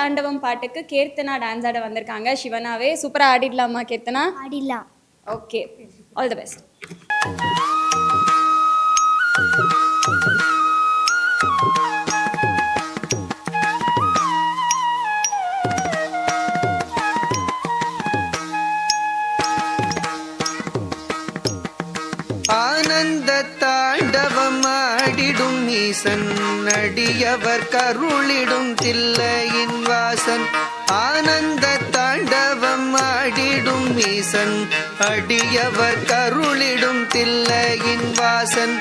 தாண்டவம் பாட்டுக்கு கீர்த்தனா டான்ஸ் ஆட வந்திருக்காங்க. சிவனாவே சூப்பராக ஆடிடலாமா கீர்த்தனா? ஆடிடலாம். Okay, all the best. ஆனந்த தாண்டவம் ஆடிடும் ஈசன் அடியவர் கருளிடும் தில்லையின் வாசன். ஆனந்த தாண்டவம் ஆடிடும் ஈசன் அடியவர் கருளிடும் தில்லையின் வாசன்.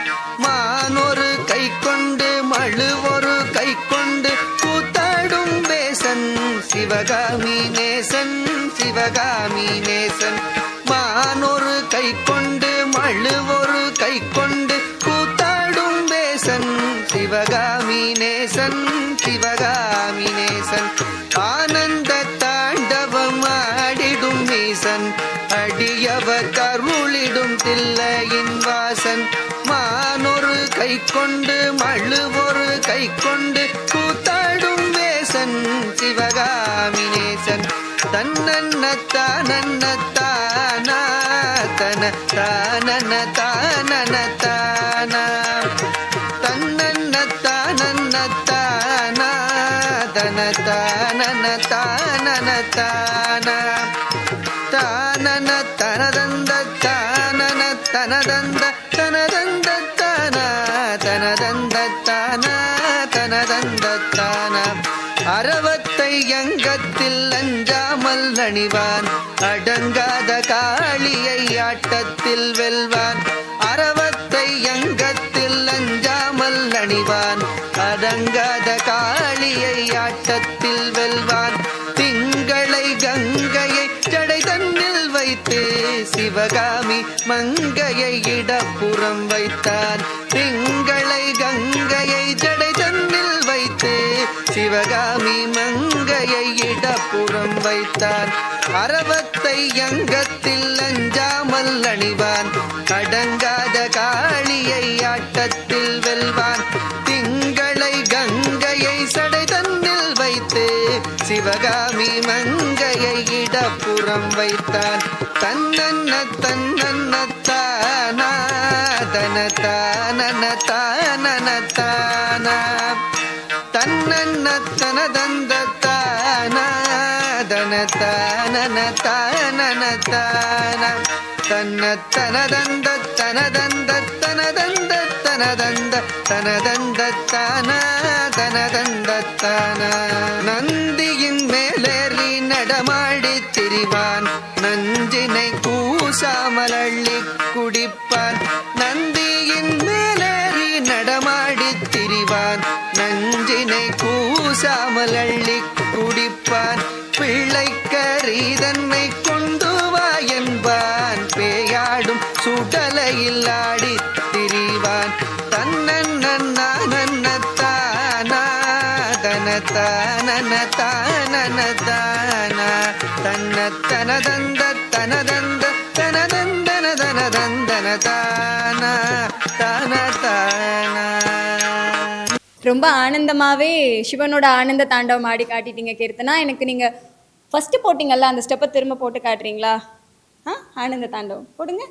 மானொரு கை கொண்டு மழுவொரு கை கொண்டு கூத்தாடும் வேசன் சிவகாமி நேசன் சிவகாமி நேசன். மானொரு கை கொண்டு மழுவொரு கை கொண்டு கூத்தாடும் வேசன் சிவகாமி நேசன் சிவகாமி நேசன். ஆனந்த தாண்டவம் ஆடிடும் ஈசன் அடியவர் கருளிடும் தில்லையின் வாசன். மானொரு கை கொண்டு மழுவொரு கை கொண்டு கூத்தாடும் வேசன் சிவகாமி நேசன். தன்னன்ன தானன்ன தானா தன தானன தானன தானா தன்னன்ன தானன்ன தானா தன தானன தானன தானா தானன தனதந்த தானன தனதந்த தனதந்த தானா தனதந்த தானா தனதந்த தானா. அரவத்தை அங்கத்தில் அஞ்சாமல் அணிவான் அடங்காத காளியை ஆட்டத்தில் வெல்வான். அரவத்தை அங்கத்தில் அஞ்சாமல் அணிவான் அடங்காத காளியை ஆட்டத்தில் வெல்வான். திங்களை கங்கையை ஜடை தன்னில் வைத்து சிவகாமி மங்கையை இடப்புறம் வைத்தான். திங்களை கங்கையை ஜடை தன்னில் வைத்து சிவகாமி மங்கையை இடப்புறம் வைத்தான். அரவத்தை அங்கத்தில் அஞ்சாமல் அணிவான் அடங்காத காளியை ஆட்டத்தில் வெல்வான். திங்களை கங்கையை சடை தன்னில் வைத்து சிவகாமி மங்கையை இடப்புறம் வைத்தான். தன்னன்ன தன்னன்ன தானா தன தானன தானன தானா தன்னன்ன தனதந்த தானா தன தானன தானன தானா தன்ன தனதந்த தனதந்த தனதந்த தனதந்த தனதந்த தானா தனதந்த தானா. நந்தியின் மேலேறி நடமாடி திரிவான் நஞ்சினை கூசாமல் அள்ளி குடிப்பான். நந்தியின் மேலேறி நடமாடி திரிவான் நஞ்சினை கூசாமல் அள்ளி குடிப்பான். பிள்ளைக்கரீதன்னை கொண்டு வா என்பான் பேயாடும் சுடலையில் ஆடி திரிவான். தன்னன்ன தானா தன தானன தானன தானா தன்ன தனதந்த தனதந்த தனதந்தன தனதந்தன தானா தான தானா. ரொம்ப ஆனந்தமாகவே சிவனோட ஆனந்த தாண்டவம் ஆடி காட்டிட்டீங்க கீர்த்தனா. எனக்கு நீங்கள் ஃபஸ்ட்டு போட்டிங்கல்ல அந்த ஸ்டெப்பை திரும்ப போட்டு காட்டுறீங்களா? ஆனந்த தாண்டவம் போடுங்க.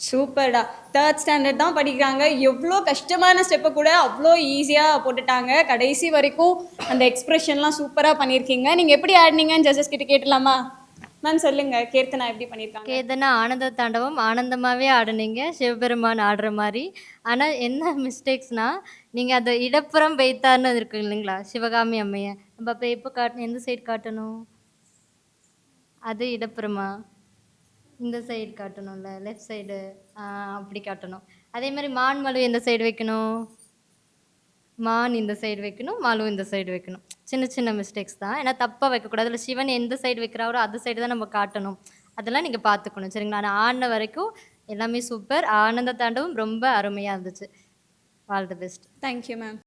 சூப்பர்டா, 3rd ஸ்டாண்டர்ட் தான் படிக்கிறாங்க. எவ்வளோ கஷ்டமான ஸ்டெப்பை கூட அவ்வளோ ஈஸியாக போட்டுட்டாங்க. கடைசி வரைக்கும் அந்த எக்ஸ்ப்ரெஷன்லாம் சூப்பராக பண்ணியிருக்கீங்க. நீங்கள் எப்படி ஆடினீங்கன்னு ஜட்ஜஸ் கிட்ட கேட்டலாமா? மேம் சொல்லுங்கள், கீர்த்தனா எப்படி பண்ணியிருக்காங்க? கீர்த்தனா ஆனந்த தாண்டவம் ஆனந்தமாகவே ஆடுனீங்க, சிவபெருமான் ஆடுற மாதிரி. ஆனால் என்ன மிஸ்டேக்ஸ்னால், நீங்கள் அதை இடப்புறம் வைத்தார்னு இருக்கு இல்லைங்களா, சிவகாமி அம்மையை. நம்ம அப்போ எப்போ காட்டணும், எந்த சைடு காட்டணும்? அது இடப்புறமா? இந்த சைடு காட்டணும்ல, லெஃப்ட் சைடு. அப்படி காட்டணும். அதே மாதிரி மான் மலு எந்த சைடு வைக்கணும்? மான் இந்த சைடு வைக்கணும், மலு இந்த சைடு வைக்கணும். சின்ன சின்ன மிஸ்டேக்ஸ் தான். ஏன்னா தப்பாக வைக்கக்கூடாது. அதில் சிவன் எந்த சைடு வைக்கிறாரோ அந்த சைடு தான் நம்ம காட்டணும். அதெல்லாம் நீங்கள் பார்த்துக்கணும், சரிங்களா? நான் ஆடின வரைக்கும் எல்லாமே சூப்பர். ஆனந்த தாண்டவும் ரொம்ப அருமையாக இருந்துச்சு. All the best. Thank you ma'am.